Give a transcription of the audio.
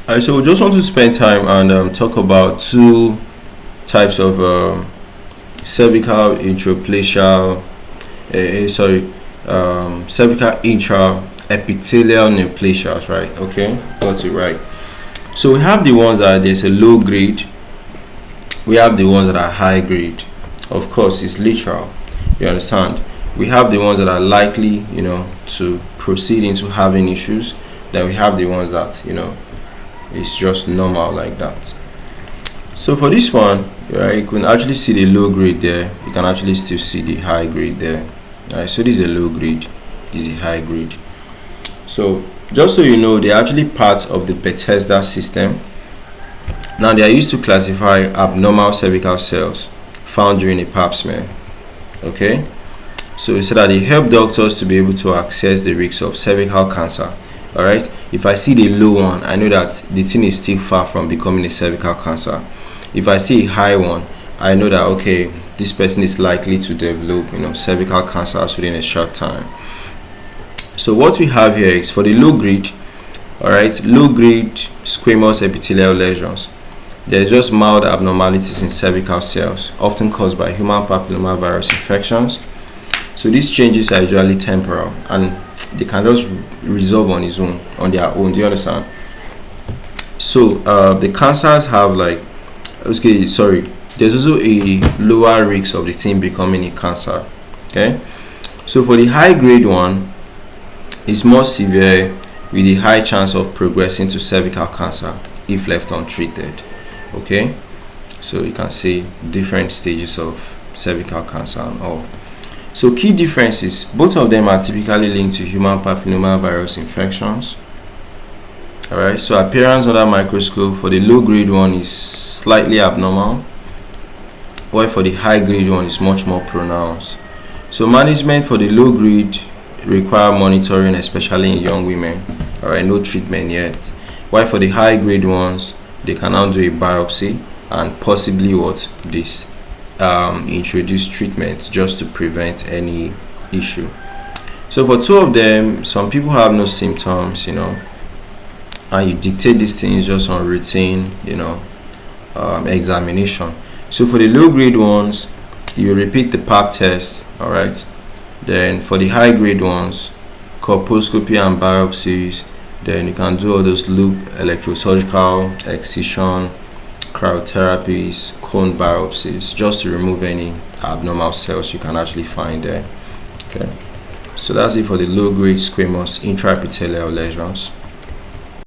Alright, so we just want to spend time and talk about two types of cervical intraepithelial cervical intraepithelial neoplasias, right? Okay, got it right. So we have the ones that there's a low grade, we have the ones that are high grade. Of course, it's literal, you understand. We have the ones that are likely, to proceed into having issues. Then we have the ones that, it's just normal like that. So for this one, right, you can actually see the low grade there. You can actually still see the high grade there. Alright, so this is a low grade, this is a high grade. So just so you know, they're actually part of the Bethesda system. Now they are used to classify abnormal cervical cells found during a Pap smear. Okay, so we said that they help doctors to be able to access the risks of cervical cancer. All right, if I see the low one, I know that the thing is still far from becoming a cervical cancer. If I see a high one, I know that okay, this person is likely to develop cervical cancers within a short time. So what we have here is for the low grade, all right, low grade squamous epithelial lesions. There's just mild abnormalities in cervical cells, often caused by human papillomavirus infections. So these changes are usually temporal and they can just resolve on their own. Do you understand? So the cancers have there's also a lower risk of the thing becoming a cancer. Okay, so for the high grade one, it's more severe with a high chance of progressing to cervical cancer if left untreated. Okay, so you can see different stages of cervical cancer and all. So key differences, both of them are typically linked to human papillomavirus infections. Alright, so appearance under microscope for the low grade one is slightly abnormal, while for the high grade one is much more pronounced. So management for the low grade require monitoring, especially in young women. Alright, no treatment yet. While for the high grade ones, they can now do a biopsy and possibly introduce treatment just to prevent any issue. So for two of them, some people have no symptoms, and you dictate these things just on routine, examination. So for the low grade ones, you repeat the Pap test, all right. Then for the high grade ones, colposcopy and biopsies. Then you can do all those loop electrosurgical, excision, cryotherapies, cone biopsies, just to remove any abnormal cells you can actually find there. Okay, so that's it for the low grade squamous intraepithelial lesions.